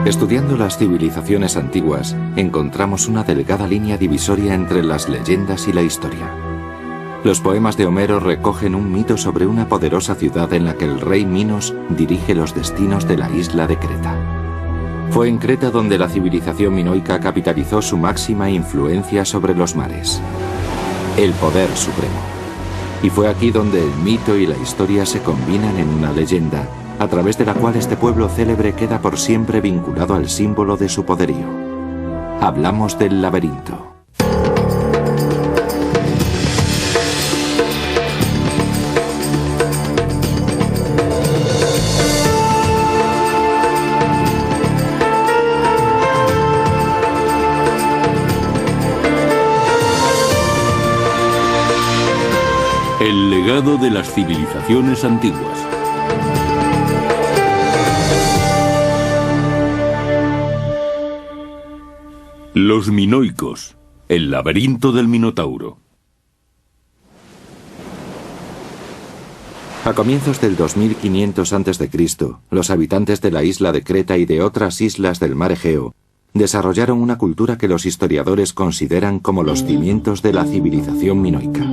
Estudiando las civilizaciones antiguas, encontramos una delgada línea divisoria entre las leyendas y la historia. Los poemas de Homero recogen un mito sobre una poderosa ciudad en la que el rey Minos dirige los destinos de la isla de Creta. Fue en Creta donde la civilización minoica capitalizó su máxima influencia sobre los mares. El poder supremo. Y fue aquí donde el mito y la historia se combinan en una leyenda, a través de la cual este pueblo célebre queda por siempre vinculado al símbolo de su poderío. Hablamos del laberinto. El legado de las civilizaciones antiguas. Los minoicos, el laberinto del Minotauro. A comienzos del 2500 a.C., los habitantes de la isla de Creta y de otras islas del mar Egeo desarrollaron una cultura que los historiadores consideran como los cimientos de la civilización minoica.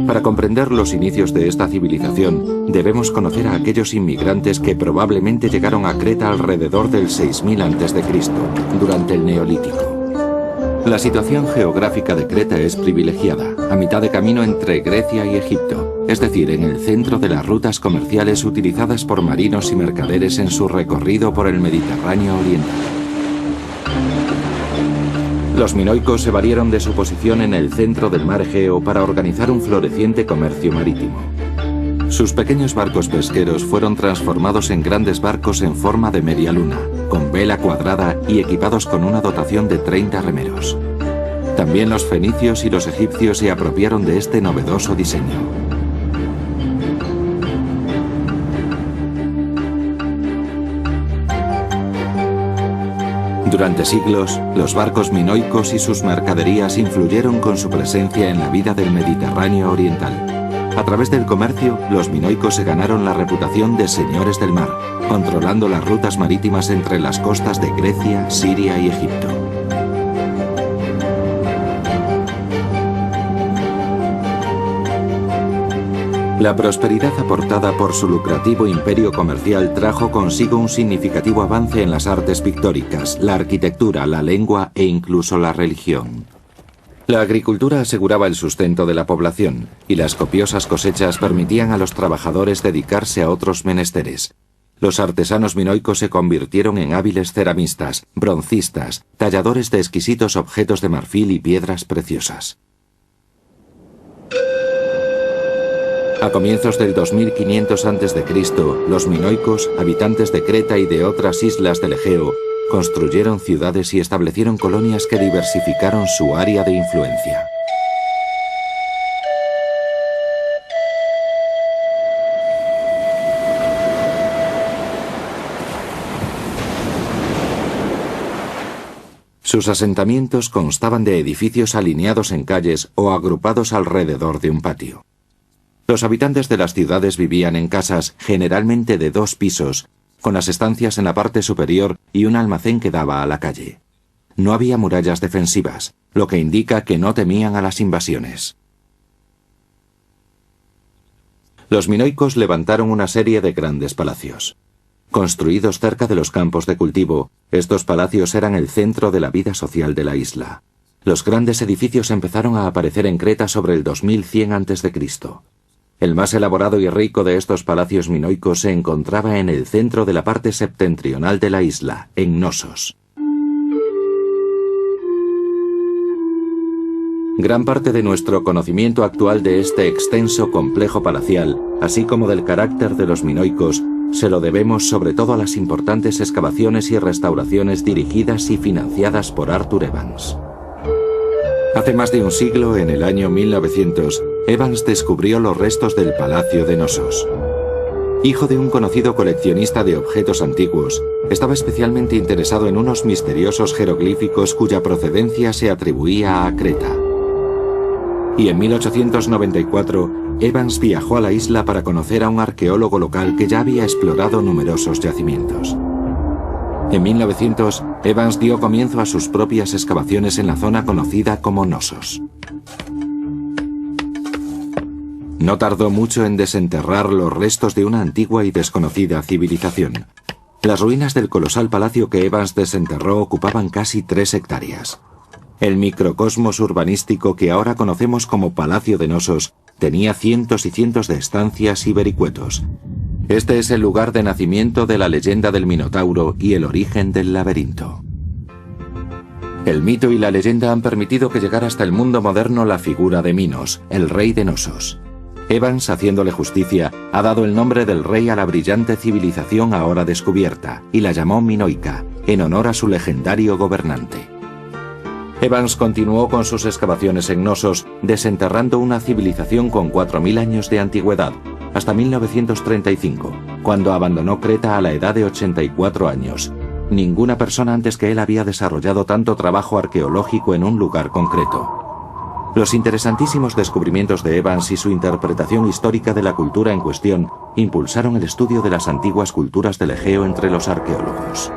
Para comprender los inicios de esta civilización, debemos conocer a aquellos inmigrantes que probablemente llegaron a Creta alrededor del 6000 a.C., durante el Neolítico. La situación geográfica de Creta es privilegiada, a mitad de camino entre Grecia y Egipto, es decir, en el centro de las rutas comerciales utilizadas por marinos y mercaderes en su recorrido por el Mediterráneo oriental. Los minoicos se valieron de su posición en el centro del mar Egeo para organizar un floreciente comercio marítimo. Sus pequeños barcos pesqueros fueron transformados en grandes barcos en forma de media luna, con vela cuadrada y equipados con una dotación de 30 remeros. También los fenicios y los egipcios se apropiaron de este novedoso diseño. Durante siglos, los barcos minoicos y sus mercaderías influyeron con su presencia en la vida del Mediterráneo oriental. A través del comercio, los minoicos se ganaron la reputación de señores del mar, controlando las rutas marítimas entre las costas de Grecia, Siria y Egipto. La prosperidad aportada por su lucrativo imperio comercial trajo consigo un significativo avance en las artes pictóricas, la arquitectura, la lengua e incluso la religión. La agricultura aseguraba el sustento de la población, y las copiosas cosechas permitían a los trabajadores dedicarse a otros menesteres. Los artesanos minoicos se convirtieron en hábiles ceramistas, broncistas, talladores de exquisitos objetos de marfil y piedras preciosas. A comienzos del 2500 a.C., los minoicos, habitantes de Creta y de otras islas del Egeo, construyeron ciudades y establecieron colonias que diversificaron su área de influencia. Sus asentamientos constaban de edificios alineados en calles o agrupados alrededor de un patio. Los habitantes de las ciudades vivían en casas, generalmente de 2 pisos, con las estancias en la parte superior y un almacén que daba a la calle. No había murallas defensivas, lo que indica que no temían a las invasiones. Los minoicos levantaron una serie de grandes palacios. Construidos cerca de los campos de cultivo, estos palacios eran el centro de la vida social de la isla. Los grandes edificios empezaron a aparecer en Creta sobre el 2100 a.C. El más elaborado y rico de estos palacios minoicos se encontraba en el centro de la parte septentrional de la isla, en Knossos. Gran parte de nuestro conocimiento actual de este extenso complejo palacial, así como del carácter de los minoicos, se lo debemos sobre todo a las importantes excavaciones y restauraciones dirigidas y financiadas por Arthur Evans. Hace más de un siglo, en el año 1900, Evans descubrió los restos del Palacio de Knossos. Hijo de un conocido coleccionista de objetos antiguos, estaba especialmente interesado en unos misteriosos jeroglíficos cuya procedencia se atribuía a Creta. Y en 1894, Evans viajó a la isla para conocer a un arqueólogo local que ya había explorado numerosos yacimientos. En 1900, Evans dio comienzo a sus propias excavaciones en la zona conocida como Knossos. No tardó mucho en desenterrar los restos de una antigua y desconocida civilización. Las ruinas del colosal palacio que Evans desenterró ocupaban casi 3 hectáreas. El microcosmos urbanístico que ahora conocemos como Palacio de Knossos tenía cientos y cientos de estancias y vericuetos. Este es el lugar de nacimiento de la leyenda del Minotauro y el origen del laberinto. El mito y la leyenda han permitido que llegara hasta el mundo moderno la figura de Minos, el rey de Knossos. Evans, haciéndole justicia, ha dado el nombre del rey a la brillante civilización ahora descubierta, y la llamó Minoica, en honor a su legendario gobernante. Evans continuó con sus excavaciones en Knossos, desenterrando una civilización con 4.000 años de antigüedad, hasta 1935, cuando abandonó Creta a la edad de 84 años. Ninguna persona antes que él había desarrollado tanto trabajo arqueológico en un lugar concreto. Los interesantísimos descubrimientos de Evans y su interpretación histórica de la cultura en cuestión impulsaron el estudio de las antiguas culturas del Egeo entre los arqueólogos.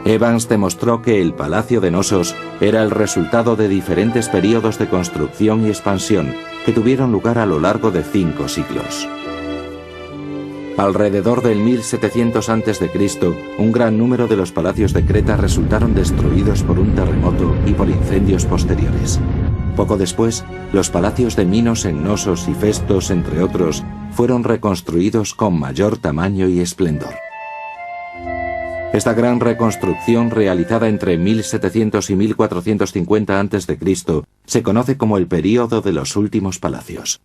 Evans demostró que el Palacio de Knossos era el resultado de diferentes períodos de construcción y expansión que tuvieron lugar a lo largo de 5 siglos. Alrededor del 1700 a.C., un gran número de los palacios de Creta resultaron destruidos por un terremoto y por incendios posteriores. Poco después, los palacios de Minos en Knossos y Festos, entre otros, fueron reconstruidos con mayor tamaño y esplendor. Esta gran reconstrucción, realizada entre 1700 y 1450 a.C., se conoce como el período de los últimos palacios.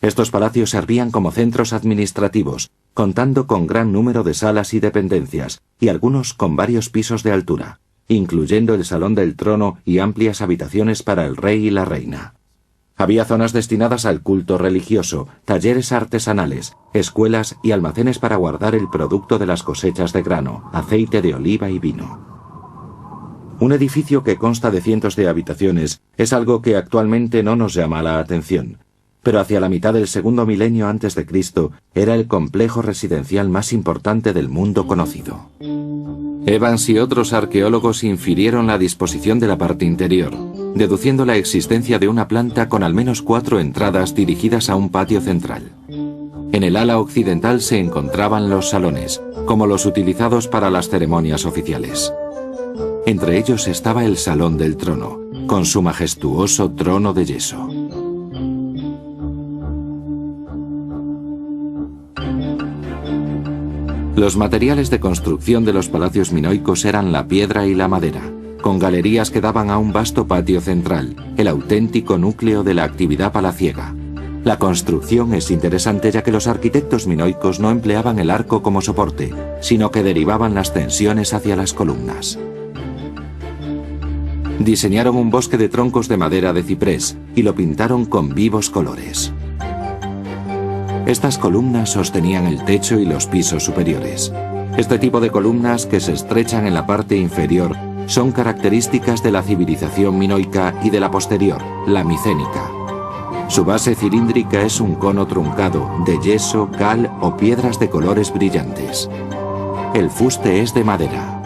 Estos palacios servían como centros administrativos, contando con gran número de salas y dependencias, y algunos con varios pisos de altura, incluyendo el Salón del Trono y amplias habitaciones para el rey y la reina. Había zonas destinadas al culto religioso, talleres artesanales, escuelas y almacenes para guardar el producto de las cosechas de grano, aceite de oliva y vino. Un edificio que consta de cientos de habitaciones es algo que actualmente no nos llama la atención, pero hacia la mitad del segundo milenio antes de Cristo era el complejo residencial más importante del mundo conocido. Evans y otros arqueólogos infirieron la disposición de la parte interior, deduciendo la existencia de una planta con al menos 4 entradas dirigidas a un patio central. En el ala occidental se encontraban los salones, como los utilizados para las ceremonias oficiales. Entre ellos estaba el Salón del Trono, con su majestuoso trono de yeso. Los materiales de construcción de los palacios minoicos eran la piedra y la madera, con galerías que daban a un vasto patio central, el auténtico núcleo de la actividad palaciega. La construcción es interesante ya que los arquitectos minoicos no empleaban el arco como soporte, sino que derivaban las tensiones hacia las columnas. Diseñaron un bosque de troncos de madera de ciprés y lo pintaron con vivos colores. Estas columnas sostenían el techo y los pisos superiores. Este tipo de columnas, que se estrechan en la parte inferior, son características de la civilización minoica y de la posterior, la micénica. Su base cilíndrica es un cono truncado, de yeso, cal o piedras de colores brillantes. El fuste es de madera.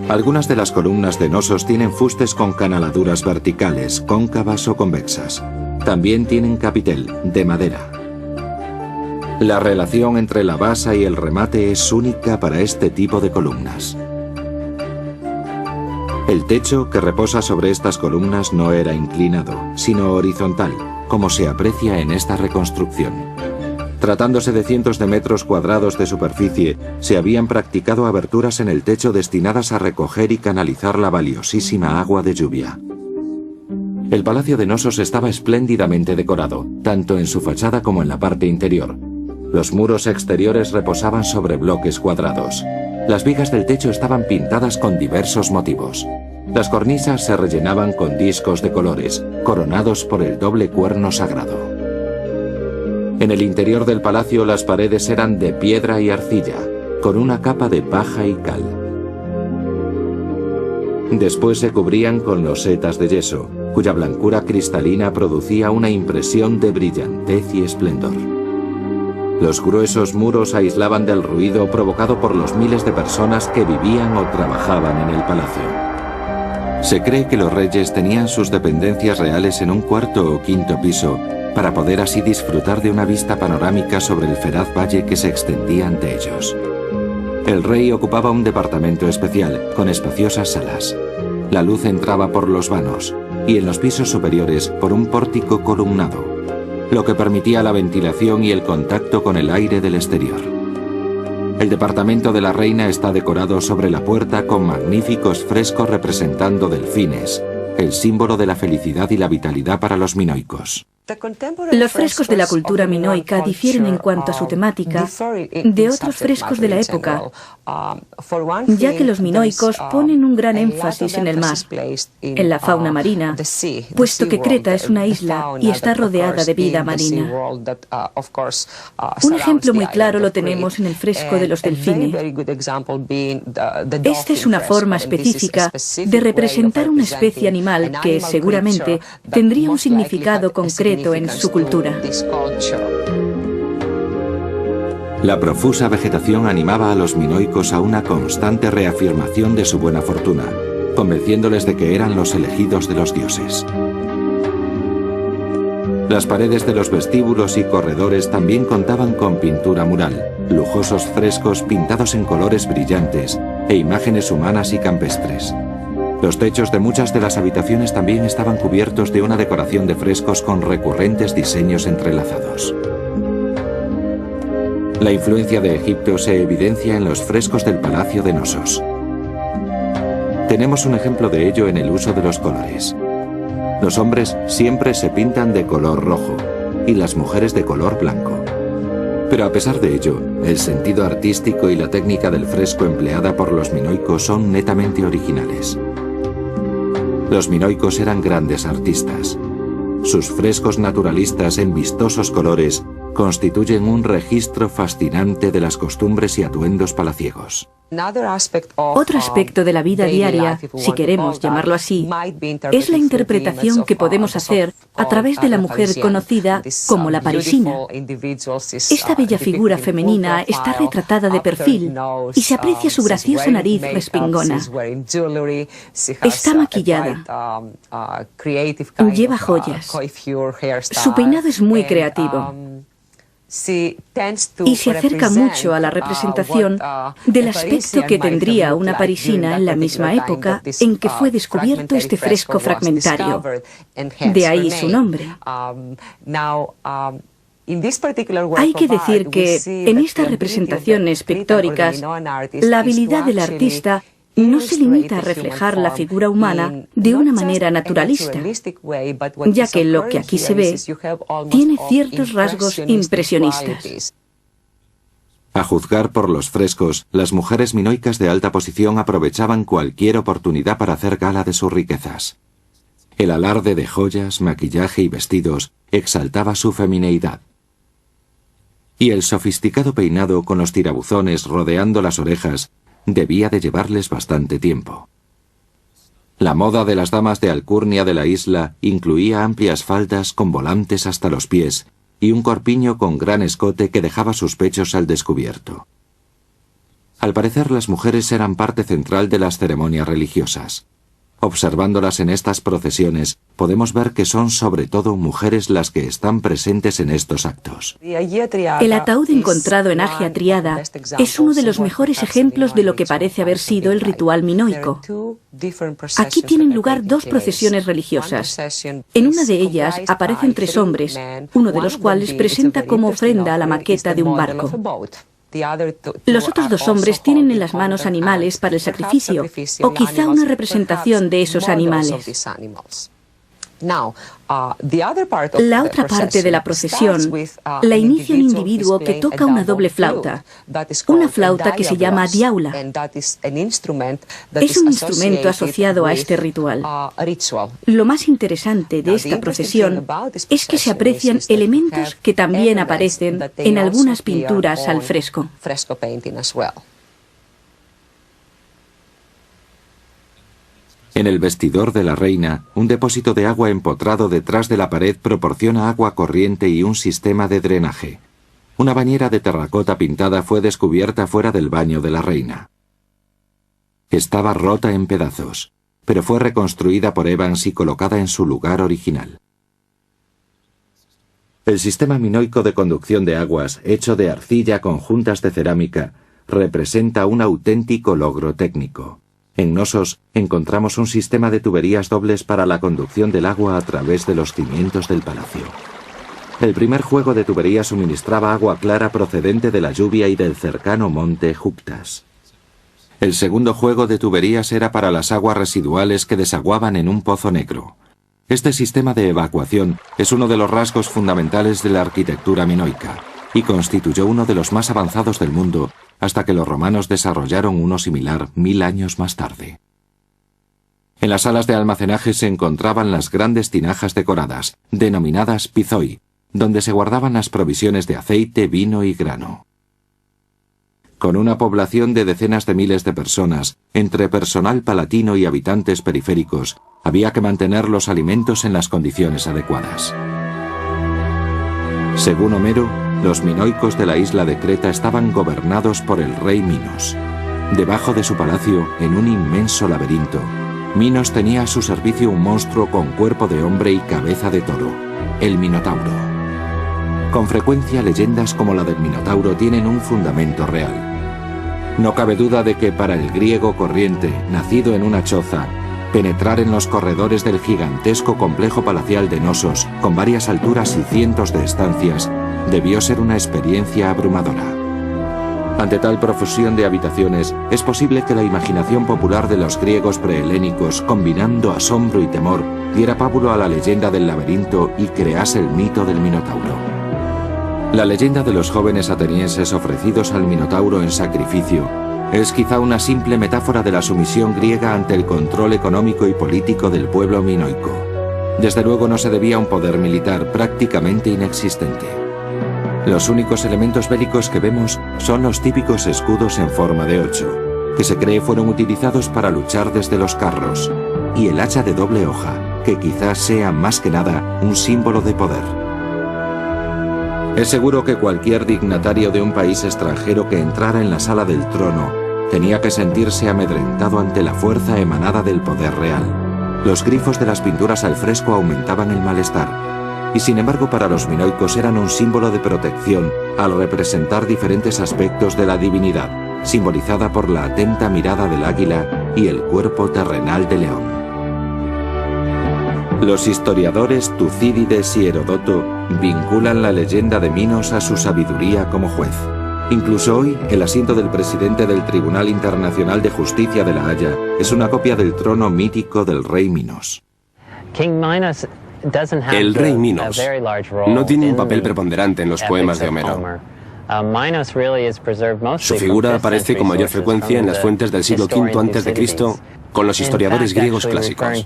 Algunas de las columnas de Knossos tienen fustes con canaladuras verticales, cóncavas o convexas. También tienen capitel, de madera. La relación entre la base y el remate es única para este tipo de columnas. El techo que reposa sobre estas columnas no era inclinado, sino horizontal, como se aprecia en esta reconstrucción. Tratándose de cientos de metros cuadrados de superficie, se habían practicado aberturas en el techo destinadas a recoger y canalizar la valiosísima agua de lluvia. El Palacio de Knossos estaba espléndidamente decorado, tanto en su fachada como en la parte interior. Los muros exteriores reposaban sobre bloques cuadrados. Las vigas del techo estaban pintadas con diversos motivos. Las cornisas se rellenaban con discos de colores, coronados por el doble cuerno sagrado. En el interior del palacio las paredes eran de piedra y arcilla, con una capa de paja y cal. Después se cubrían con losetas de yeso, cuya blancura cristalina producía una impresión de brillantez y esplendor. Los gruesos muros aislaban del ruido provocado por los miles de personas que vivían o trabajaban en el palacio. Se cree que los reyes tenían sus dependencias reales en un cuarto o quinto piso, para poder así disfrutar de una vista panorámica sobre el feraz valle que se extendía ante ellos. El rey ocupaba un departamento especial, con espaciosas salas. La luz entraba por los vanos, y en los pisos superiores por un pórtico columnado, lo que permitía la ventilación y el contacto con el aire del exterior. El departamento de la reina está decorado sobre la puerta con magníficos frescos representando delfines, el símbolo de la felicidad y la vitalidad para los minoicos. Los frescos de la cultura minoica difieren en cuanto a su temática de otros frescos de la época, ya que los minoicos ponen un gran énfasis en el mar, en la fauna marina, puesto que Creta es una isla y está rodeada de vida marina. Un ejemplo muy claro lo tenemos en el fresco de los delfines. Esta es una forma específica de representar una especie animal que seguramente tendría un significado concreto en su cultura. La profusa vegetación animaba a los minoicos a una constante reafirmación de su buena fortuna, convenciéndoles de que eran los elegidos de los dioses. Las paredes de los vestíbulos y corredores también contaban con pintura mural, lujosos frescos pintados en colores brillantes e imágenes humanas y campestres. Los techos de muchas de las habitaciones también estaban cubiertos de una decoración de frescos con recurrentes diseños entrelazados. La influencia de Egipto se evidencia en los frescos del Palacio de Nosos. Tenemos un ejemplo de ello en el uso de los colores. Los hombres siempre se pintan de color rojo y las mujeres de color blanco. Pero a pesar de ello, el sentido artístico y la técnica del fresco empleada por los minoicos son netamente originales. Los minoicos eran grandes artistas. Sus frescos naturalistas en vistosos colores constituyen un registro fascinante de las costumbres y atuendos palaciegos. Otro aspecto de la vida diaria, si queremos llamarlo así, es la interpretación que podemos hacer a través de la mujer conocida como la parisina. Esta bella figura femenina está retratada de perfil y se aprecia su graciosa nariz respingona. Está maquillada. Lleva joyas. Su peinado es muy creativo. Y se acerca mucho a la representación del aspecto que tendría una parisina en la misma época en que fue descubierto este fresco fragmentario. De ahí su nombre. Hay que decir que en estas representaciones pictóricas, la habilidad del artista no se limita a reflejar la figura humana de una manera naturalista, ya que lo que aquí se ve tiene ciertos rasgos impresionistas. A juzgar por los frescos, las mujeres minoicas de alta posición aprovechaban cualquier oportunidad para hacer gala de sus riquezas. El alarde de joyas, maquillaje y vestidos exaltaba su femineidad. Y el sofisticado peinado con los tirabuzones rodeando las orejas debía de llevarles bastante tiempo. La moda de las damas de alcurnia de la isla incluía amplias faldas con volantes hasta los pies y un corpiño con gran escote que dejaba sus pechos al descubierto. Al parecer, las mujeres eran parte central de las ceremonias religiosas. Observándolas en estas procesiones, podemos ver que son sobre todo mujeres las que están presentes en estos actos. El ataúd encontrado en Agia Triada es uno de los mejores ejemplos de lo que parece haber sido el ritual minoico. Aquí tienen lugar dos procesiones religiosas. En una de ellas aparecen tres hombres, uno de los cuales presenta como ofrenda la maqueta de un barco. Los otros dos hombres tienen en las manos animales para el sacrificio, o quizá una representación de esos animales. La otra parte de la procesión la inicia un individuo que toca una doble flauta, una flauta que se llama diaula. Es un instrumento asociado a este ritual. Lo más interesante de esta procesión es que se aprecian elementos que también aparecen en algunas pinturas al fresco. En el vestidor de la reina, un depósito de agua empotrado detrás de la pared proporciona agua corriente y un sistema de drenaje. Una bañera de terracota pintada fue descubierta fuera del baño de la reina. Estaba rota en pedazos, pero fue reconstruida por Evans y colocada en su lugar original. El sistema minoico de conducción de aguas, hecho de arcilla con juntas de cerámica, representa un auténtico logro técnico. En Knossos encontramos un sistema de tuberías dobles para la conducción del agua a través de los cimientos del palacio. El primer juego de tuberías suministraba agua clara procedente de la lluvia y del cercano monte Juptas. El segundo juego de tuberías era para las aguas residuales que desaguaban en un pozo negro. Este sistema de evacuación es uno de los rasgos fundamentales de la arquitectura minoica y constituyó uno de los más avanzados del mundo hasta que los romanos desarrollaron uno similar 1000 años más tarde. En las salas de almacenaje se encontraban las grandes tinajas decoradas, denominadas pithoi, donde se guardaban las provisiones de aceite, vino y grano. Con una población de decenas de miles de personas, entre personal palatino y habitantes periféricos, había que mantener los alimentos en las condiciones adecuadas. Según Homero, los minoicos de la isla de Creta estaban gobernados por el rey Minos. Debajo de su palacio, en un inmenso laberinto, Minos tenía a su servicio un monstruo con cuerpo de hombre y cabeza de toro, el Minotauro. Con frecuencia, leyendas como la del Minotauro tienen un fundamento real. No cabe duda de que para el griego corriente, nacido en una choza, penetrar en los corredores del gigantesco complejo palacial de Knossos, con varias alturas y cientos de estancias, debió ser una experiencia abrumadora. Ante tal profusión de habitaciones, es posible que la imaginación popular de los griegos prehelénicos, combinando asombro y temor, diera pábulo a la leyenda del laberinto y crease el mito del Minotauro. La leyenda de los jóvenes atenienses ofrecidos al Minotauro en sacrificio es quizá una simple metáfora de la sumisión griega ante el control económico y político del pueblo minoico. Desde luego no se debía a un poder militar prácticamente inexistente. Los únicos elementos bélicos que vemos son los típicos escudos en forma de 8, que se cree fueron utilizados para luchar desde los carros, y el hacha de doble hoja, que quizás sea más que nada un símbolo de poder. Es seguro que cualquier dignatario de un país extranjero que entrara en la sala del trono tenía que sentirse amedrentado ante la fuerza emanada del poder real. Los grifos de las pinturas al fresco aumentaban el malestar, y sin embargo para los minoicos eran un símbolo de protección al representar diferentes aspectos de la divinidad, simbolizada por la atenta mirada del águila y el cuerpo terrenal de león. Los historiadores Tucídides y Heródoto vinculan la leyenda de Minos a su sabiduría como juez. Incluso hoy, el asiento del presidente del Tribunal Internacional de Justicia de La Haya es una copia del trono mítico del rey Minos. El rey Minos no tiene un papel preponderante en los poemas de Homero. Su figura aparece con mayor frecuencia en las fuentes del siglo V a.C., con los historiadores griegos clásicos.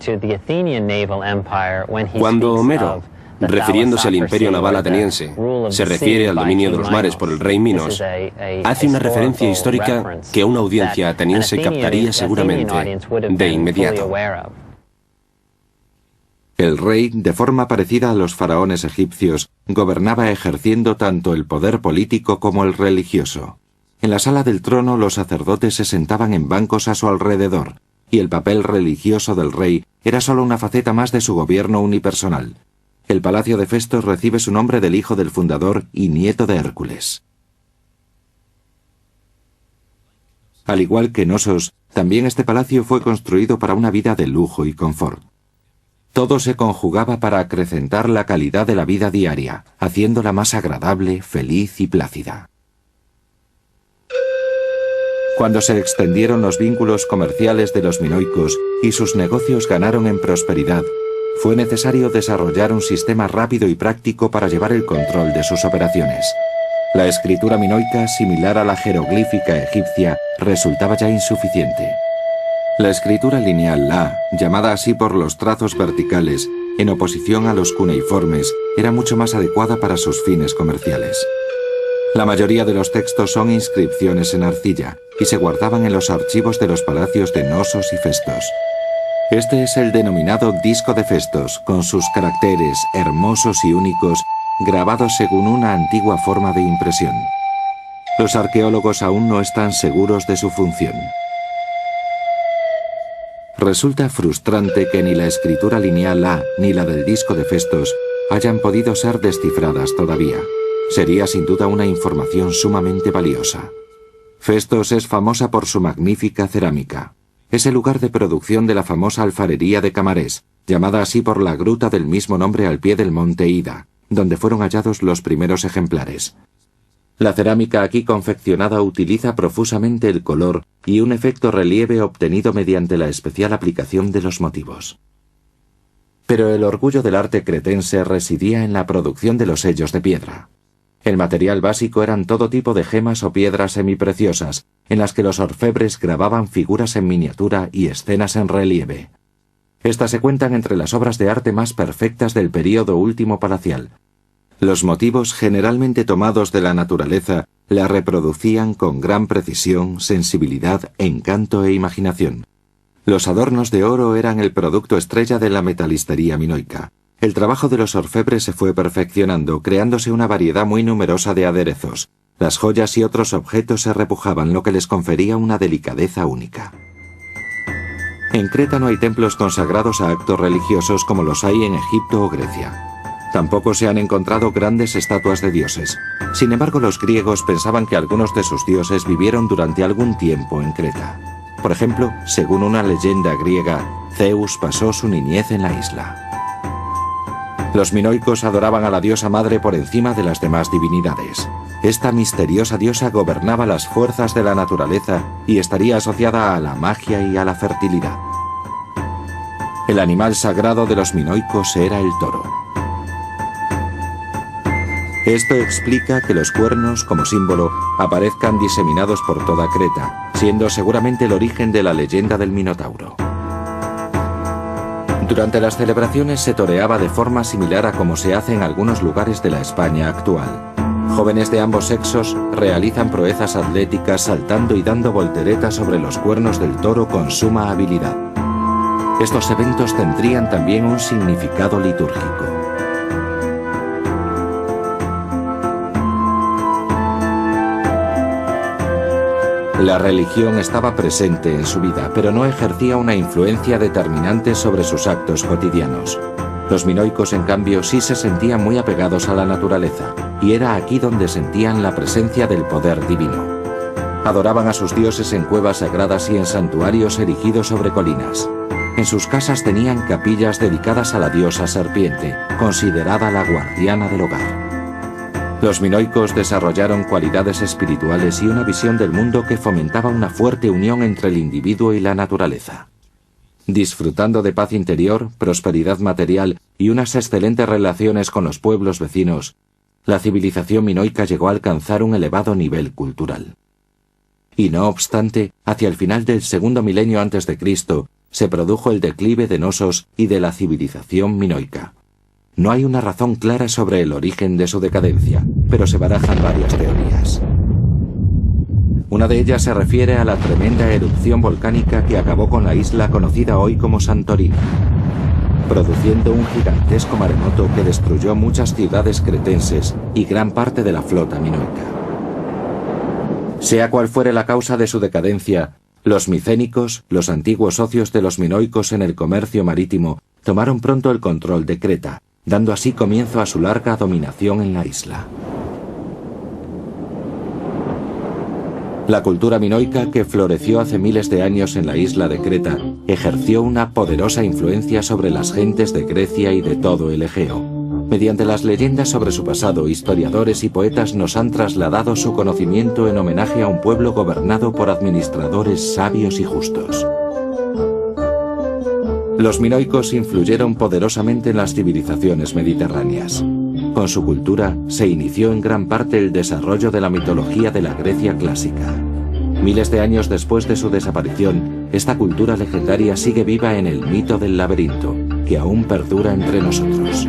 Cuando Homero, refiriéndose al imperio naval ateniense, se refiere al dominio de los mares por el rey Minos, hace una referencia histórica que una audiencia ateniense captaría seguramente de inmediato. El rey, de forma parecida a los faraones egipcios, gobernaba ejerciendo tanto el poder político como el religioso. En la sala del trono los sacerdotes se sentaban en bancos a su alrededor, y el papel religioso del rey era solo una faceta más de su gobierno unipersonal. El palacio de Festos recibe su nombre del hijo del fundador y nieto de Hércules. Al igual que Knossos, también este palacio fue construido para una vida de lujo y confort. Todo se conjugaba para acrecentar la calidad de la vida diaria, haciéndola más agradable, feliz y plácida. Cuando se extendieron los vínculos comerciales de los minoicos y sus negocios ganaron en prosperidad, fue necesario desarrollar un sistema rápido y práctico para llevar el control de sus operaciones. La escritura minoica, similar a la jeroglífica egipcia, resultaba ya insuficiente. La escritura lineal La, llamada así por los trazos verticales, en oposición a los cuneiformes, era mucho más adecuada para sus fines comerciales. La mayoría de los textos son inscripciones en arcilla y se guardaban en los archivos de los palacios de Knossos y Festos. Este es el denominado disco de Festos, con sus caracteres hermosos y únicos grabados según una antigua forma de impresión. Los arqueólogos aún no están seguros de su función. Resulta frustrante que ni la escritura lineal A ni la del disco de Festos hayan podido ser descifradas todavía. Sería sin duda una información sumamente valiosa. Festos es famosa por su magnífica cerámica. Es el lugar de producción de la famosa alfarería de Camarés, llamada así por la gruta del mismo nombre al pie del monte Ida, donde fueron hallados los primeros ejemplares. La cerámica aquí confeccionada utiliza profusamente el color y un efecto relieve obtenido mediante la especial aplicación de los motivos. Pero el orgullo del arte cretense residía en la producción de los sellos de piedra. El material básico eran todo tipo de gemas o piedras semipreciosas, en las que los orfebres grababan figuras en miniatura y escenas en relieve. Estas se cuentan entre las obras de arte más perfectas del período último palacial. Los motivos, generalmente tomados de la naturaleza, la reproducían con gran precisión, sensibilidad, encanto e imaginación. Los adornos de oro eran el producto estrella de la metalistería minoica. El trabajo de los orfebres se fue perfeccionando, creándose una variedad muy numerosa de aderezos. Las joyas y otros objetos se repujaban, lo que les confería una delicadeza única. En Creta no hay templos consagrados a actos religiosos como los hay en Egipto o Grecia. Tampoco se han encontrado grandes estatuas de dioses. Sin embargo, los griegos pensaban que algunos de sus dioses vivieron durante algún tiempo en Creta. Por ejemplo, según una leyenda griega, Zeus pasó su niñez en la isla. Los minoicos adoraban a la diosa madre por encima de las demás divinidades. Esta misteriosa diosa gobernaba las fuerzas de la naturaleza y estaría asociada a la magia y a la fertilidad. El animal sagrado de los minoicos era el toro. Esto explica que los cuernos, como símbolo, aparezcan diseminados por toda Creta, siendo seguramente el origen de la leyenda del Minotauro. Durante las celebraciones se toreaba de forma similar a como se hace en algunos lugares de la España actual. Jóvenes de ambos sexos realizan proezas atléticas saltando y dando volteretas sobre los cuernos del toro con suma habilidad. Estos eventos tendrían también un significado litúrgico. La religión estaba presente en su vida, pero no ejercía una influencia determinante sobre sus actos cotidianos. Los minoicos, en cambio, sí se sentían muy apegados a la naturaleza, y era aquí donde sentían la presencia del poder divino. Adoraban a sus dioses en cuevas sagradas y en santuarios erigidos sobre colinas. En sus casas tenían capillas dedicadas a la diosa serpiente, considerada la guardiana del hogar. Los minoicos desarrollaron cualidades espirituales y una visión del mundo que fomentaba una fuerte unión entre el individuo y la naturaleza. Disfrutando de paz interior, prosperidad material y unas excelentes relaciones con los pueblos vecinos, la civilización minoica llegó a alcanzar un elevado nivel cultural. Y no obstante, hacia el final del segundo milenio antes de Cristo, se produjo el declive de Knossos y de la civilización minoica. No hay una razón clara sobre el origen de su decadencia, pero se barajan varias teorías. Una de ellas se refiere a la tremenda erupción volcánica que acabó con la isla conocida hoy como Santorini, produciendo un gigantesco maremoto que destruyó muchas ciudades cretenses y gran parte de la flota minoica. Sea cual fuere la causa de su decadencia, los micénicos, los antiguos socios de los minoicos en el comercio marítimo, tomaron pronto el control de Creta, dando así comienzo a su larga dominación en la isla. La cultura minoica, que floreció hace miles de años en la isla de Creta, ejerció una poderosa influencia sobre las gentes de Grecia y de todo el Egeo. Mediante las leyendas sobre su pasado, historiadores y poetas nos han trasladado su conocimiento en homenaje a un pueblo gobernado por administradores sabios y justos. Los minoicos influyeron poderosamente en las civilizaciones mediterráneas. Con su cultura se inició en gran parte el desarrollo de la mitología de la Grecia clásica. Miles de años después de su desaparición, esta cultura legendaria sigue viva en el mito del laberinto, que aún perdura entre nosotros.